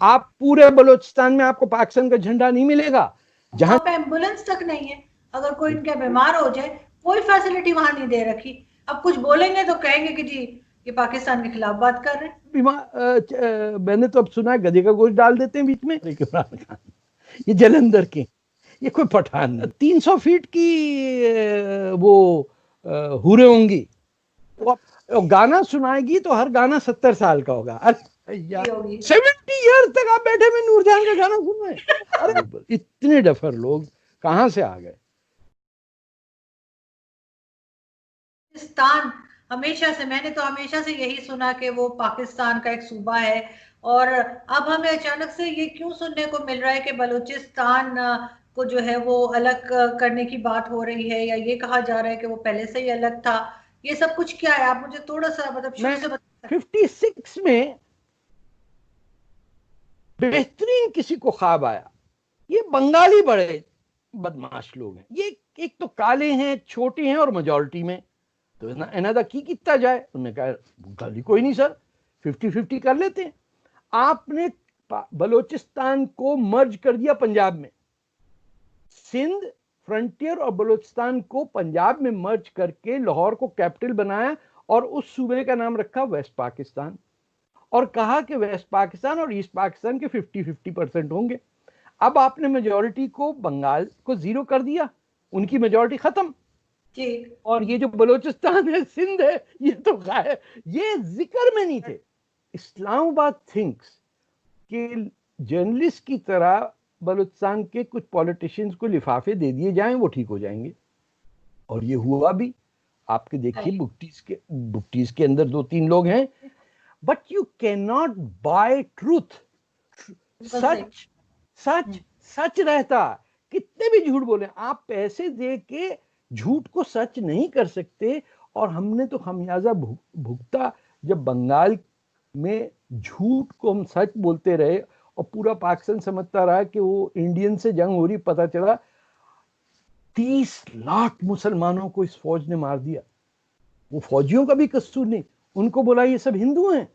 आप पूरे बलूचिस्तान में आपको पाकिस्तान का झंडा नहीं मिलेगा। जहां पे एम्बुलेंस तक नहीं है, अगर कोई इनके बीमार हो जाए कोई फैसिलिटी वहां नहीं दे रखी। अब कुछ बोलेंगे तो कहेंगे कि जी ये पाकिस्तान के खिलाफ बात कर रहे हैं। मैंने तो अब सुना है गधे का गोश्त डाल देते हैं बीच में इमरान खान, ये जलंधर के, ये कोई पठान नहीं। 300 फीट की वो हुरे होंगी, वो गाना सुनाएगी तो हर गाना 70 साल का होगा। अरे यार 70 ईयर तक आप बैठे में नूरजहान का गाना सुन रहे हैं। अरे इतने डफर लोग कहां से आ गए। पाकिस्तान हमेशा से, मैंने तो हमेशा से यही सुना कि वो पाकिस्तान का एक सूबा है, और अब हमें अचानक से ये क्यों सुनने को मिल रहा है कि बलूचिस्तान को जो है वो अलग करने की बात हो रही है, या ये कहा जा रहा है कि वो पहले से ही अलग था। ये सब कुछ क्या है, आप मुझे थोड़ा सा मतलब शुरू से बता। 56 में बेहतरीन किसी को ख्वाब आया, ये बंगाली बड़े बदमाश लोग हैं, ये एक तो काले हैं, छोटे हैं और मेजोरिटी में, तो इन्हें की कितना जाए। उन्होंने कहा गली कोई नहीं सर, 50-50 कर लेते हैं। आपने बलूचिस्तान को मर्ज कर दिया पंजाब में, सिंध फ्रंटियर और बलूचिस्तान को पंजाब में मर्ज करके लाहौर को कैपिटल बनाया और उस सूबे का नाम रखा वेस्ट पाकिस्तान, और कहा कि वेस्ट पाकिस्तान और ईस्ट पाकिस्तान के 50-50% होंगे। अब आपने मेजोरिटी को बंगाल को जीरो कर दिया, उनकी मेजोरिटी खत्म जी। और ये जो बलूचिस्तान है, सिंध है, ये तो गायब, ये जिक्र में नहीं थे। इस्लामाबाद थिंक्स कि जर्नलिस्ट की तरह बलूचिस्तान के कुछ पॉलिटिशियंस को लिफाफे दे दिए जाएं, वो ठीक हो जाएंगे, और ये हुआ भी। आपके देखिए बुकटीज के अंदर 2-3 लोग हैं, but you can not buy truth. सच सच सच रहता, कितने भी झूठ बोले आप, पैसे दे के झूठ को सच नहीं कर सकते। और हमने तो खमियाजा भुगता जब बंगाल में झूठ को हम सच बोलते रहे और पूरा पाकिस्तान समझता रहा कि वो इंडियन से जंग हो रही, पता चला 30 लाख मुसलमानों को इस फौज ने मार दिया। वो फौजियों का भी कसूर नहीं, उनको बोला ये सब हिंदू हैं।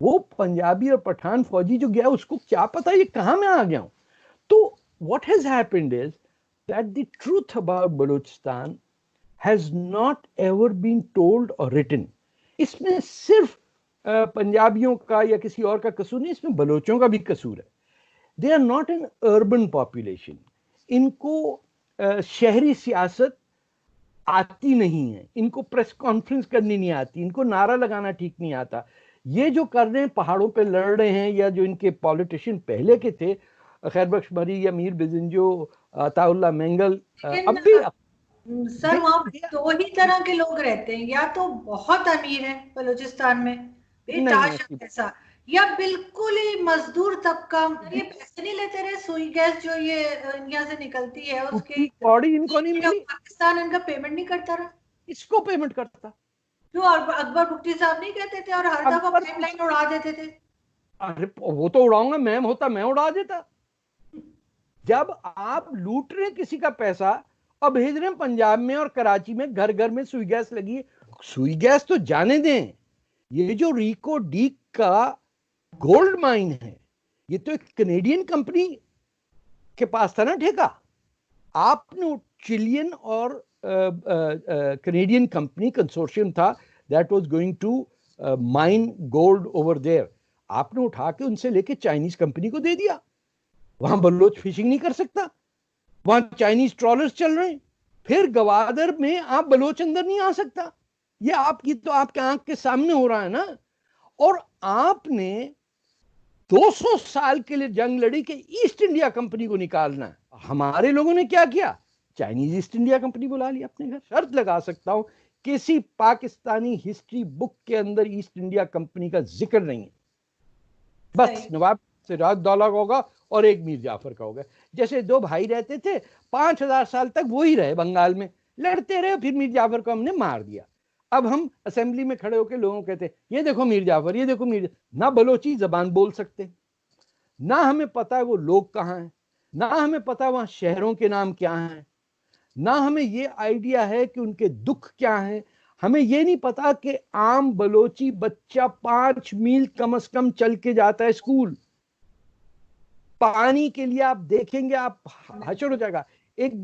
वो पंजाबी और पठान फौजी जो गया उसको क्या पता ये कहां मैं आ गया हूं। तो what has happened is that the truth about Balochistan has not ever been told or written. इसमें सिर्फ पंजाबियों का या किसी और का कसूर नहीं, इसमें बलोचों का भी कसूर है। They are not an urban population, इनको शहरी सियासत आती नहीं है, इनको प्रेस कॉन्फ्रेंस करनी नहीं आती, इनको नारा लगाना ठीक नहीं आता। ये जो कर रहे हैं, पहाड़ों पे लड़ रहे हैं, या जो इनके पॉलिटिशियन पहले के थे, खैर बख्श मरी या मीर बिजंजो, अताउल्ला मेंगल, अब भी सर वहां दो ही तरह के लोग रहते हैं, या तो बहुत अमीर है बलूचिस्तान में बेताशा पैसा, या बिल्कुल ही मजदूर तबका। ये पैसे नहीं लेते रहे, सुई गैस जो ये इंडिया से निकलती है उसके बॉडी इनको नहीं मिली, पाकिस्तान इनका पेमेंट नहीं करता रहा। इसको पेमेंट करता। क्यों, अकबर बुक्टी साहब नहीं कहते थे और हर दफा पाइपलाइन उड़ा देते थे। अरे वो तो उड़ाऊंगा, मैम होता मैं उड़ा देता। जब आप लूट रहे किसी का पैसा और भेज रहे हैं पंजाब में और कराची में, घर घर में सुई गैस लगी है। सुई गैस तो जाने दें, ये जो रिको डीक का गोल्ड माइन है, ये तो एक कनेडियन कंपनी के पास था ना ठेका। आपने चिलियन और कनेडियन कंपनी कंसोर्शियम था that was going to mine gold over there, आपने उठा के उनसे लेके चाइनीज कंपनी को दे दिया। वहां बलोच फिशिंग नहीं कर सकता, वहां चाइनीज ट्रॉलर्स चल रहे हैं। फिर गवादर में आप बलोच अंदर नहीं आ सकता, ये आपकी तो आपके आंख के सामने हो रहा है ना। और आपने 200 साल के लिए जंग लड़ी कि ईस्ट इंडिया कंपनी को निकालना है। हमारे लोगों ने क्या किया, चाइनीज ईस्ट इंडिया कंपनी बुला ली अपने घर। शर्त लगा सकता हूं किसी पाकिस्तानी हिस्ट्री बुक के अंदर ईस्ट इंडिया कंपनी का जिक्र नहीं है, बस नवाब सिराजुद्दौला का होगा और एक मीर जाफर का होगा। जैसे दो भाई रहते थे, 5000 साल तक वही रहे, बंगाल में लड़ते रहे, फिर मीर जाफर को हमने मार दिया। अब हम असेंबली में खड़े होकर लोगों को कहते ये देखो मीर जाफर, ये देखो मीर, ना बलोची जबान बोल सकते, ना हमें पता है वो लोग कहाँ हैं, ना हमें पता वहां शहरों के नाम क्या हैं, ना हमें ये आइडिया है कि उनके दुख क्या है। हमें ये नहीं पता कि आम बलोची बच्चा 5 मील कम से कम चल के जाता है स्कूल, पानी के लिए आप देखेंगे, आप हशर हो जाएगा। एक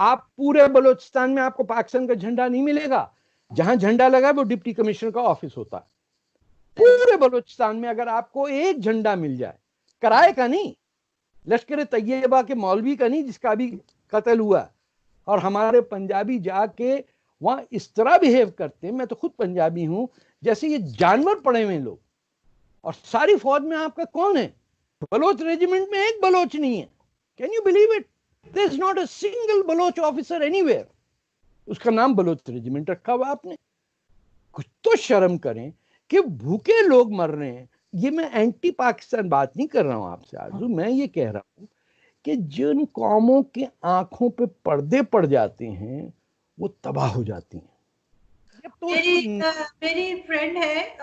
आप पूरे बलोचिस्तान में आपको पाकिस्तान का झंडा नहीं मिलेगा, जहां झंडा लगा है वो डिप्टी कमिश्नर का ऑफिस होता है। पूरे बलोचिस्तान में अगर आपको एक झंडा मिल जाए, किराए का नहीं, लश्कर तैयबा के मौलवी का नहीं जिसका भी कत्ल हुआ, और हमारे पंजाबी जाके वहां इस तरह बिहेव करते हैं, मैं तो खुद पंजाबी हूं, जैसे ये जानवर पड़े हुए लोग। और सारी फौज में आपका कौन है? बलोच रेजिमेंट में एक बलोच नहीं है। Can you believe it? There is not a single Baloch officer anywhere. उसका नाम बलोच रेजिमेंट रखा हुआ आपने। कुछ तो शर्म करें कि भूखे लोग मर रहे हैं। ये मैं एंटी पाकिस्तान बात नहीं कर रहा हूं आपसे आरजू, मैं ये कह रहा हूं कि जिन कौमों के आंखों पे पर्दे पड़ जाते हैं वो तबाह हो जाती हैं। तो मेरी फ्रेंड है,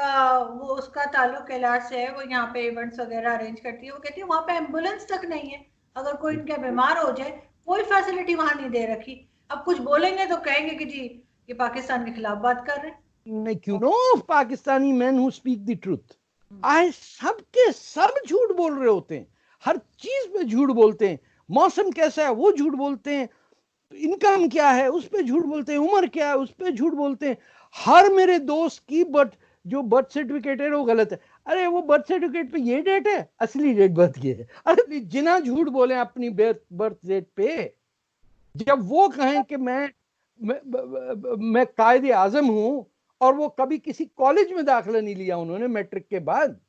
वो उसका ताल्लुक कैलाश से है, वो यहाँ पे इवेंट्स वगैरह अरेंज करती है। वो कहती है वहाँ पे एम्बुलेंस तक नहीं है, अगर कोई इनके बीमार हो जाए कोई फैसिलिटी वहां नहीं दे रखी। अब कुछ बोलेंगे तो कहेंगे कि जी ये पाकिस्तान के खिलाफ बात कर रहे हैं। नहीं, क्यों no Pakistani man who speak the truth. आज सबके सब झूठ बोल रहे होते हैं, हर चीज पे झूठ बोलते हैं। मौसम कैसा है वो झूठ बोलते हैं, इनकम क्या है उस पे झूठ बोलते हैं, उम्र क्या है उस पे झूठ बोलते हैं। हर मेरे दोस्त की जो बर्थ सर्टिफिकेट है वो गलत है। अरे वो बर्थ सर्टिफिकेट पे ये डेट है, असली डेट बर्थ ये है। अरे जिना झूठ बोले अपनी बर्थ डेट पे, जब वो कहें कि मैं कायदे आजम हूं, और वो कभी किसी कॉलेज में दाखिला नहीं लिया उन्होंने मैट्रिक के बाद,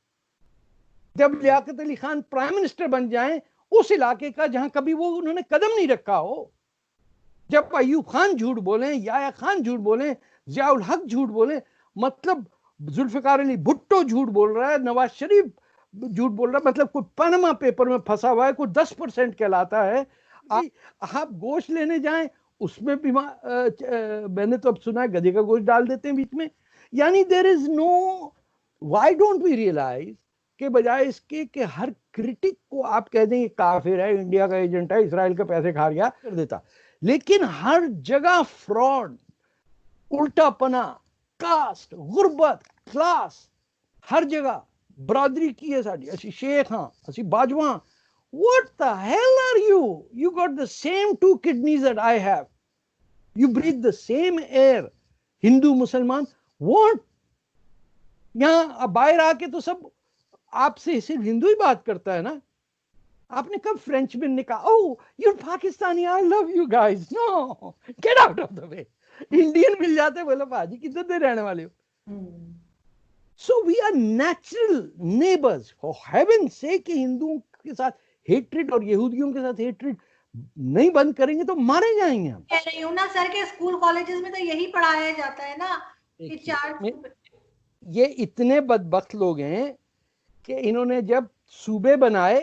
जब लियाकत अली खान प्राइम मिनिस्टर बन जाएं उस इलाके का जहां कभी वो उन्होंने कदम नहीं रखा हो, जब अयूब खान झूठ बोले, याया खान झूठ बोले, जियाउल हक झूठ बोले, मतलब जुल्फिकार अली भुट्टो झूठ बोल रहा है, नवाज शरीफ झूठ बोल रहा है, मतलब कोई पनामा पेपर में फंसा हुआ है, कोई 10% कहलाता है। आप गोश्त लेने जाएं उसमें भी मैंने तो अब सुना है गधे का गोश्त डाल देते हैं बीच में। यानी there is no, why don't we realise के बजाय इसके कि हर क्रिटिक को आप कह दें काफिर है, इंडिया का एजेंट है, इसराइल के पैसे खा गया कर देता। लेकिन हर जगह फ्रॉड, उल्टापना, कास्ट, गुर्बत, क्लास, हर जगह बरादरी की है साड़ी, असी शेख हाँ, असी Bajwa. What the hell are you? You got the same 2 kidneys that I have. You breathe the same air. Hindu मुसलमान, what? यहाँ बाहर आके तो सब आपसे सिर्फ हिंदू ही बात करता है ना। आपने कब फ्रेंचमैन ने कहा oh you Pakistani, I love you guys? No, get out of the way. Indian मिल जाते, बोलो भाजी किधर दे रहने वाले हो? So we are natural neighbours. For heaven से कि हिंदुओं के साथ हेट्रेड और यहूदियों के साथ हेट्रेड नहीं बंद करेंगे तो मारे जाएंगे हम। कह रही हूं ना सर के स्कूल कॉलेजेस में तो यही पढ़ाया जाता है ना कि ये इतने बदबख्त लोग हैं कि इन्होंने जब सूबे बनाए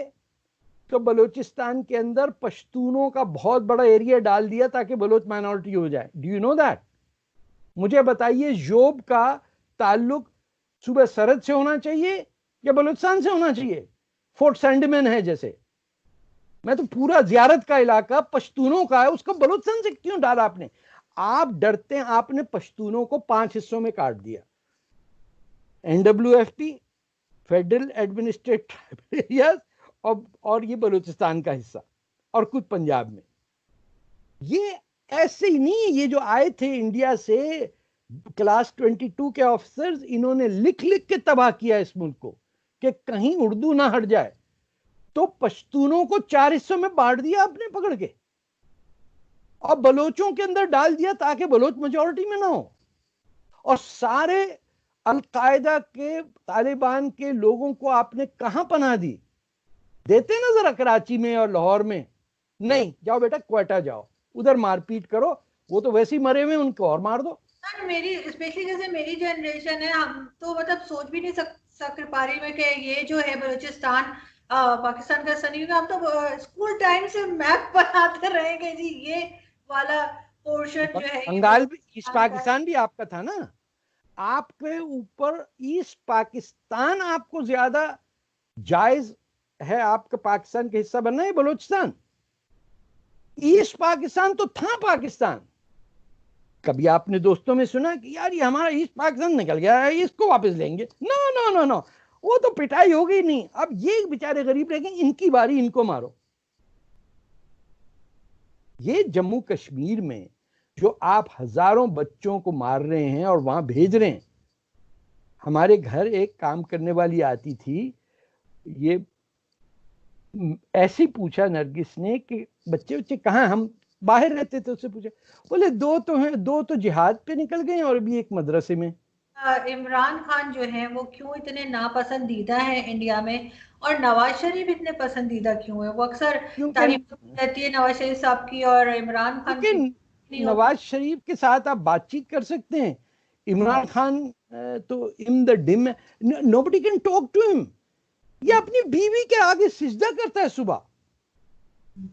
तो बलूचिस्तान के अंदर पश्तूनों का बहुत बड़ा एरिया डाल दिया ताकि बलोच माइनॉरिटी हो जाए। Do you know that? मुझे बताइए, जोब का ताल्लुक सूबे सरहद से होना चाहिए या बलूचिस्तान से होना चाहिए? फोर्ट सैंडमैन है जैसे, मैं तो पूरा जियारत का इलाका पश्तूनों का है, उसको बलूचिस्तान से क्यों डाला आपने? आप डरते हैं, आपने पश्तूनों को 5 हिस्सों में काट दिया, NWFT, फेडरल एडमिनिस्ट्रेटिव एरियाज, और ये बलूचिस्तान का हिस्सा और कुछ पंजाब में। ये ऐसे ही नहीं, ये जो आए थे इंडिया से क्लास 22 के ऑफिसर्स, इन्होंने लिख लिख के तबाह किया इस मुल्क को कि कहीं उर्दू ना हट जाए, तो पश्तूनों को 4 हिस्सों में बांट दिया आपने पकड़ के, और बलोचों के अंदर डाल दिया ताकि बलोच मेजॉरिटी में ना हो। और सारे अलकायदा के, तालिबान के लोगों को आपने कहां पनाह दी? देते ना जरा कराची में और लाहौर में? नहीं, जाओ बेटा क्वेटा जाओ, उधर मारपीट करो, वो तो वैसे ही मरे हुए, उनको और मार दो। मेरी स्पेशली जैसे मेरी जनरेशन है, हम तो मतलब सोच भी नहीं सक पा रही में कि ये जो है बलूचिस्तान पाकिस्तान का सनी, हम तो स्कूल टाइम से मैप बनाते रहेंगे जी, ये वाला पोर्शन जो है। बंगाल भी, ईस्ट पाकिस्तान भी आपका था ना, आपके ऊपर ईस्ट पाकिस्तान आपको ज्यादा जायज है, आपका पाकिस्तान का हिस्सा बनना है बलूचिस्तान। ईस्ट पाकिस्तान तो था पाकिस्तान। कभी आपने दोस्तों में सुना कि यार ये हमारा ईस्ट पाकिस्तान निकल गया है, इसको वापस लेंगे? नो नो नो नो, वो तो पिटाई हो गई नहीं, अब ये बेचारे गरीब रह गए, इनकी बारी, इनको मारो। ये जम्मू कश्मीर में जो आप हजारों बच्चों को मार रहे हैं और वहां भेज रहे हैं, हमारे घर एक काम करने वाली आती थी, ये ऐसे पूछा नरगिस ने कि बच्चे बच्चे कहाँ, हम बाहर रहते थे, उससे पूछा, बोले दो तो हैं, दो तो जिहाद पे निकल गए और अभी एक मदरसे में। इमरान खान जो है वो क्यों इतने नापसंदीदा है इंडिया में, और नवाज शरीफ इतने पसंदीदा क्यों है? वो अक्सर क्योंकि तारीफ रहती है नवाज शरीफ साहब की, और इमरान खान की नहीं होती। नवाज शरीफ के साथ आप बातचीत कर सकते हैं, इमरान खान तो in the dim, nobody can talk to him. ये अपनी बीवी के आगे सिजदा करता है सुबह।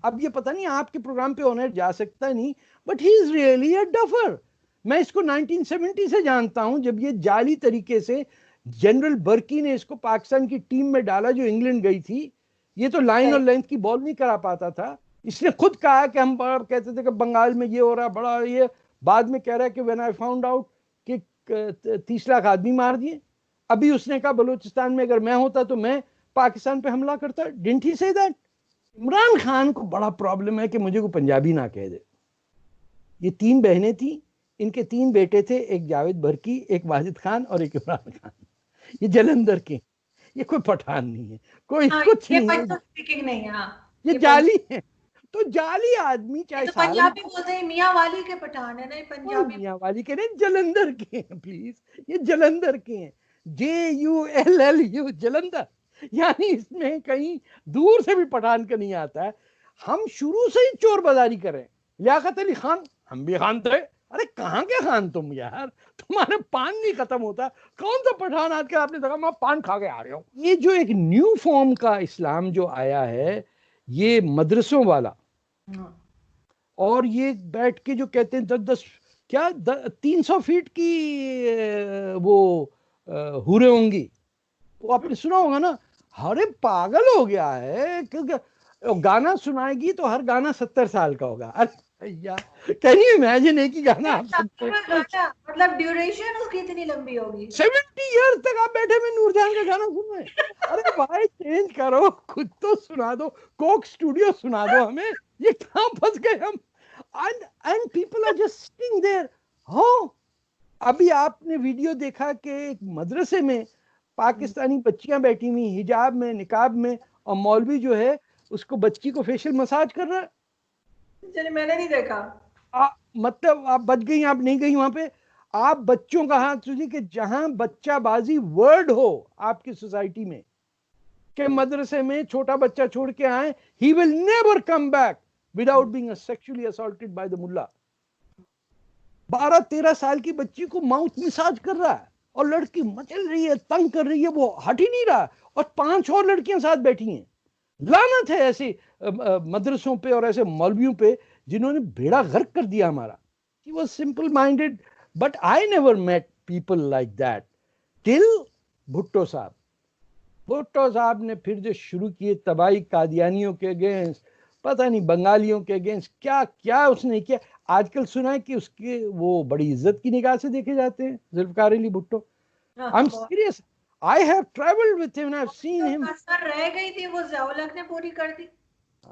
अब ये पता नहीं आपके प्रोग्राम पे ऑनर जा सकता है नहीं, but he is really a duffer. मैं इसको 1970 से जानता हूं, जब ये जाली तरीके से जनरल बर्की ने इसको पाकिस्तान की टीम में डाला जो इंग्लैंड गई थी। ये तो लाइन और लेंथ की बॉल नहीं करा पाता था। इसने खुद कहा कि हम कहते थे कि बंगाल में ये हो रहा बड़ा, ये बाद में कह रहा है कि व्हेन आई फाउंड आउट कि 30 लाख आदमी मार दिए। अभी उसने कहा बलूचिस्तान में अगर मैं होता तो मैं पाकिस्तान पे हमला करता। Didn't he say that? Imran Khan को बड़ा प्रॉब्लम है कि मुझे को पंजाबी ना कह दे। ये 3 बहनें थी, इनके 3 बेटे थे, एक जावेद बर्की, एक वाजिद खान और एक इमरान खान। ये जलंधर के, ये कोई पठान नहीं है, कोई कुछ ये नहीं है, स्पीकिंग नहीं है। ये जाली है। तो जाली आदमी चाहे तो साल पंजाबी बोलते हैं, मियाँ वाली के पठान है, नहीं पंजाबी। मियाँ वाली के नहीं, जलंधर के हैं प्लीज, ये जलंधर के हैं, JULLU जलंधर, यानी इसमें कहीं दूर से भी पठान का नहीं आता है। हम शुरू से ही चोर बाजारी करें। लियाकत अली खान, हम भी खान थे। अरे कहाँ के खान तुम यार, तुम्हारे पान नहीं खत्म होता। कौन सा पठान आके आपने देखा मैं पान खा के आ रहा हूँ? ये जो एक न्यू फॉर्म का इस्लाम जो आया है, ये मदरसों वाला, और ये बैठ के जो कहते हैं 10-10 क्या 300 फीट की वो हुरे होंगी, वो आपने सुना होगा ना। अरे पागल हो गया है, क्योंकि गाना सुनाएगी तो हर गाना 70 साल का होगा। अरे भैया, कैन यू इमेजिन एक ही गाना आप सुनते हैं, मतलब ड्यूरेशन उसकी इतनी लंबी होगी, 70 ईयर तक आप बैठे में नूरजहान का गाना सुन रहे हैं। अरे भाई चेंज करो, खुद तो सुना दो, कोक स्टूडियो सुना दो हमें। ये कहां फंस गए हम? and people are just sitting there. हो, अभी आपने वीडियो देखा कि एक मदरसे में पाकिस्तानी बच्चियां बैठी हुई हिजाब में, निकाब में, और मौलवी जो है उसको बच्ची को फेशियल मसाज कर रहा है। चलिए मैंने नहीं देखा। मतलब आप बच गई, आप नहीं गई वहां पे। आप बच्चों का हाथ सूझी कि जहां बच्चाबाजी वर्ड हो आपकी सोसाइटी में, के मदरसे में छोटा बच्चा छोड़ के आए, he will never come back without being sexually assaulted by the mullah. 12-13 साल की बच्ची को माउथ मसाज कर रहा है, और लड़की मचल रही है, तंग कर रही है, वो हट ही नहीं रहा, और 5 और लड़कियां साथ बैठी हैं। लानत है ऐसे मदरसों पे और ऐसे मौलवियों पे जिन्होंने बेड़ा गर्क कर दिया हमारा। He was simple minded, but I never met people like that till Bhutto साहब। भुट्टो साहब ने फिर जो शुरू किए तबाही, कादियानियों के अगेंस्ट, पता नहीं बंगालियों के अगेंस्ट क्या क्या उसने किया। आजकल सुना है कि उसके वो बड़ी इज्जत की निगाह से देखे जाते हैं, Zulfikar Ali Bhutto. I am serious, I have travelled with him, I have seen him. रह गई थी वो, ज़िया-उल-हक ने पूरी कर दी।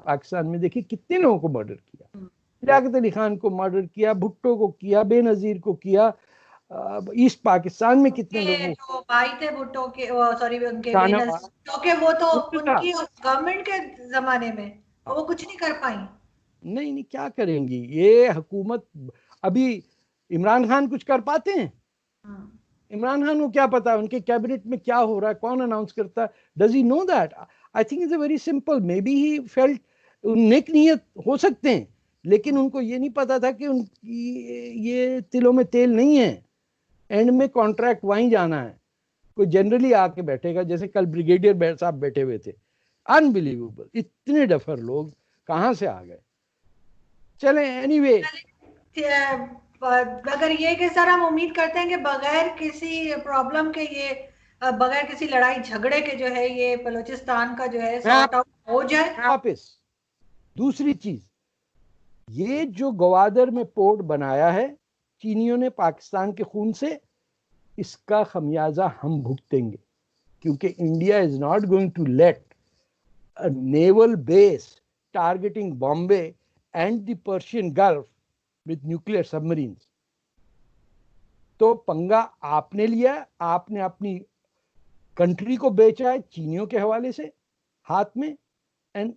पाकिस्तान में देखिए कितने लोगों को मर्डर किया, लियाकत अली खान को मर्डर किया, भुट्टो को किया, बेनजीर को किया, ईस्ट पाकिस्तान में कितने लोगों जो भाई थे भुट्टो के, सॉरी उनके शाहनवाज, भुट्टो के, वो तो मुर्तजा। उनकी गवर्नमेंट के जमाने में वो कुछ नहीं कर पाई। नहीं नहीं, क्या करेंगी ये हुकूमत? अभी इमरान खान कुछ कर पाते हैं? इमरान खान को क्या पता उनके कैबिनेट में क्या हो रहा है, कौन अनाउंस करता है? Does he know that? I think it's a very simple, maybe he felt, नेक नियत हो सकते हैं, लेकिन उनको ये नहीं पता था कि उनकी ये तिलों में तेल नहीं है, एंड में कॉन्ट्रैक्ट वहीं जाना है। कोई जनरली आके बैठेगा, जैसे कल ब्रिगेडियर साहब बैठे हुए थे, अनबिलीवेबल, इतने डफर लोग कहां से आ गए। चले एनीवे, अगर ये कि सर हम उम्मीद करते हैं कि बगैर किसी प्रॉब्लम के, ये बगैर किसी लड़ाई झगड़े के जो है ये बलूचिस्तान का जो है सॉर्ट आउट हो जाए। वापस दूसरी चीज, ये जो गवादर में पोर्ट बनाया है चीनियों ने पाकिस्तान के खून से, इसका खमियाजा हम भुगतेंगे। क्योंकि India is not going to let a naval base targeting Bombay and the Persian Gulf with nuclear submarines. तो पंगा आपने लिया, आपने अपनी कंट्री को बेचा है चीनियों के हवाले से हाथ में, and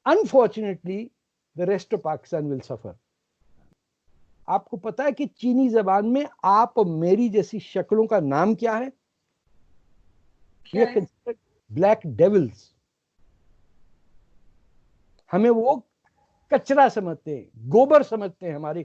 unfortunately the rest of Pakistan will suffer. आपको पता है कि चीनी जबान में आप और मेरी जैसी शक्लों का नाम क्या है? Black devils. हमें वो कचरा समझते हैं, गोबर समझते हैं हमारे